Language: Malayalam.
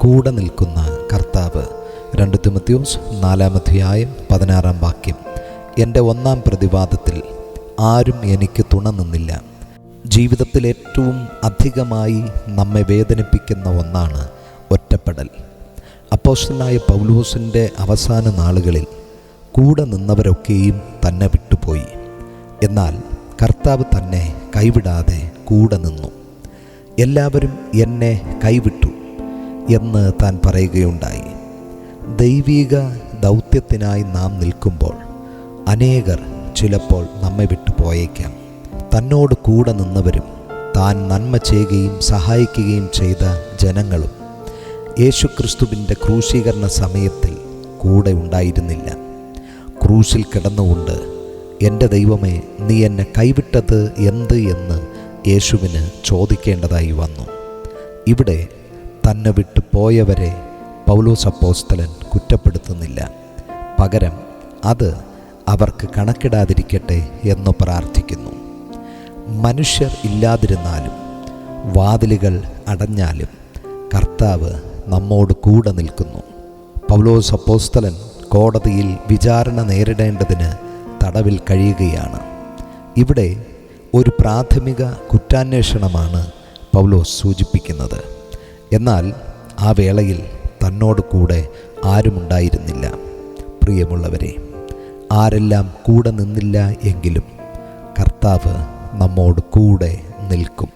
കൂടെ നിൽക്കുന്ന കർത്താവ്. 2 തിമോഥെയോസ് 4:16. എൻ്റെ ഒന്നാം പ്രതിവാദത്തിൽ ആരും എനിക്ക് തുണ നിന്നില്ല. ജീവിതത്തിൽ ഏറ്റവും അധികമായി നമ്മെ വേദനിപ്പിക്കുന്ന ഒന്നാണ് ഒറ്റപ്പെടൽ. അപ്പോസ്തലനായ പൗലോസിൻ്റെ അവസാന നാളുകളിൽ കൂടെ നിന്നവരൊക്കെയും തന്നെ വിട്ടുപോയി. എന്നാൽ കർത്താവ് തന്നെ കൈവിടാതെ കൂടെ നിന്നു. എല്ലാവരും എന്നെ കൈവിട്ടു എന്ന് താൻ പറയുകയുണ്ടായി. ദൈവിക ദൗത്യത്തിനായി നാം നിൽക്കുമ്പോൾ അനേകർ ചിലപ്പോൾ നമ്മെ വിട്ടു പോയേക്കാം. തന്നോട് കൂടെ നിന്നവരും താൻ നന്മ ചെയ്യുകയും സഹായിക്കുകയും ചെയ്ത ജനങ്ങളും യേശുക്രിസ്തുവിൻ്റെ ക്രൂശീകരണ സമയത്തിൽ കൂടെ ഉണ്ടായിരുന്നില്ല. ക്രൂശിൽ കിടന്നുകൊണ്ട് എൻ്റെ ദൈവമേ, നീ എന്നെ കൈവിട്ടത് എന്ത് എന്ന് യേശുവിന് ചോദിക്കേണ്ടതായി വന്നു. ഇവിടെ തന്നെ വിട്ടു പോയവരെ പൗലോസ് അപ്പോസ്തലൻ കുറ്റപ്പെടുത്തുന്നില്ല. പകരം അത് അവർക്ക് കണക്കിടാതിരിക്കട്ടെ എന്ന് പ്രാർത്ഥിക്കുന്നു. മനുഷ്യർ ഇല്ലാതിരുന്നാലും വാതിലുകൾ അടഞ്ഞാലും കർത്താവ് നമ്മോട് കൂടെ നിൽക്കുന്നു. പൗലോസ് അപ്പോസ്തലൻ കോടതിയിൽ വിചാരണ നേരിടേണ്ടതിന് തടവിൽ കഴിയുകയാണ്. ഇവിടെ ഒരു പ്രാഥമിക കുറ്റാന്വേഷണമാണ് പൗലോസ് സൂചിപ്പിക്കുന്നത്. എന്നാൽ ആ വേളയിൽ തന്നോട് കൂടെ ആരുമുണ്ടായിരുന്നില്ല. പ്രിയമുള്ളവരെ, ആരെല്ലാം കൂടെ നിന്നില്ല എങ്കിലും കർത്താവ് നമ്മോട് കൂടെ നിൽക്കും.